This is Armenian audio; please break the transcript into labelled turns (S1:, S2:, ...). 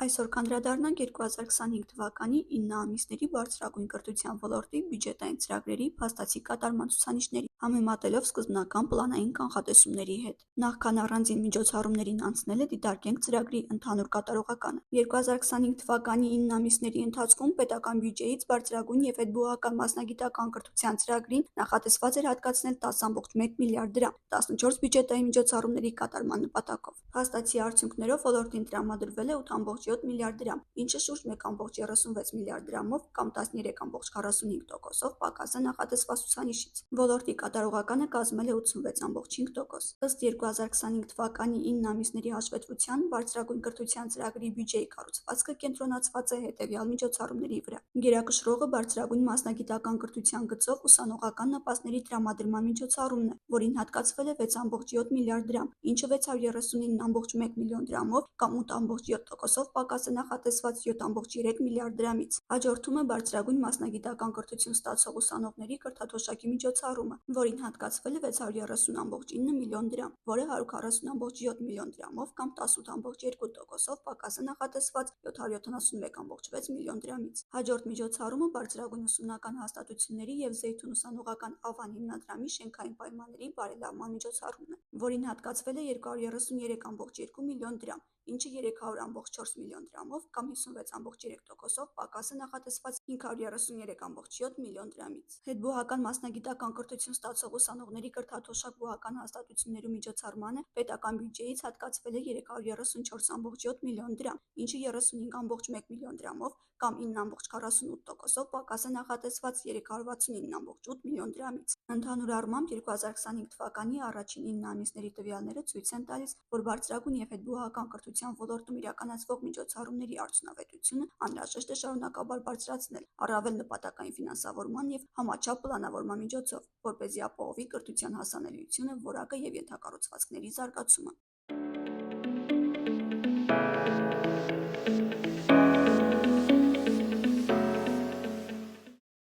S1: Այսօր կանդրադառնանք 2025 թվականի 9 ամիսների բարձրագույն կրթության ոլորտի բյուջետային ծրագրերի փաստացի կատարման ցուցանիշներին, համեմատելով սկզբնական պլանային կանխատեսումների հետ։ Նախքան առանձին միջոցառումներին անցնելը դիտարկենք ծրագրի ընդհանուր կատարողականը։ 2025 թվականի 9 ամիսների ընթացքում պետական բյուջեից բարձրագույն և հետբուհական մասնագիտական կրթության ծրագրին նախատեսված էր հատկացնել 10,1 միլիարդ դրամ 14 բյուջետային միջոցառումների կատարման նպատակով։ Փաստացի արդյունքներով ոլորտին տրամադրվել է 8,7 միլիարդ դրամ, ինչը շուրջ 1,36 միլիարդ դրամով կամ 13,45%-ով պակաս է նախատեսված ցուցանիշից։ Ոլորտի կատարողականը կազմել է 86,5%։ Ըստ 2025 թվականի 9 ամիսների հաշվետվության, բարձրագույն կրթության ծրագրի բյուջեի կառուցվածքը կենտրոնացված է հետևյալ միջոցառումների վրա. Գերակշռողը բարձրագույն մասնագիտական կրթության գծով ուսանողական նպաստների տրամադրման միջոցառումն է, որին հատկացվել է 6,7 միլիարդ դրամ, ինչը 639,1 միլիոն դրամով կամ 8,7%-ով պակաս է նախատեսված 7,3 միլիարդ դրամից։ Հաջորդում է բարձրագույն մասնագիտական կրթություն ստացող ուսանողների կրթաթոշակի միջոցառումը, որին հատկացվել է 630,9 միլիոն դրամ, որը 140,7 միլիոն դրամով կամ 18,2%-ով պակաս է նախատեսված 771,6 միլիոն դրամից։ Հաջորդ միջոցառումը բարձրագույն ուսումնական հաստատությունների և Զեյթուն ուսանողական ավան հիմնադրամի շենքային պայմանների բարելավման միջոցառումն է, որին հատկացվել է 233,2 միլիոն դրամ, ինչը 300,4 միլիոն դրամով կամ 56,3%-ով պակաս է նախատեսված 533,7 միլիոն դրամից։ Հետբուհական մասնագիտական կրթություն ստացող ուսանողների կրթաթոշակ բուհական հաստատություններում միջոցառմանը պետական բյուջեից հատկացվել է 334,7 միլիոն դրամ, ինչը 35,1 միլիոն դրամով կամ 9,48%-ով պակաս է նախատեսված 369,8 միլիոն դրամից։ Ընդհանուր առմամբ 2025 թվականի առաջին 9 ամիսների տվյալները ցույց են տալիս, որ բարձրագույն և հետբուհական կրթության ոլորտում իրականացվող միջոցառումների արդյունավետությունը անհրաժեշտ է շարունակաբար բարձրացնել առավել նպատակային ֆինանսավորման և համաչափ պլանավորման միջոցով, որպեսզի ապահովի կրթության հասանելիությունը, որակը և ենթակառուցվածքների զարգացումը։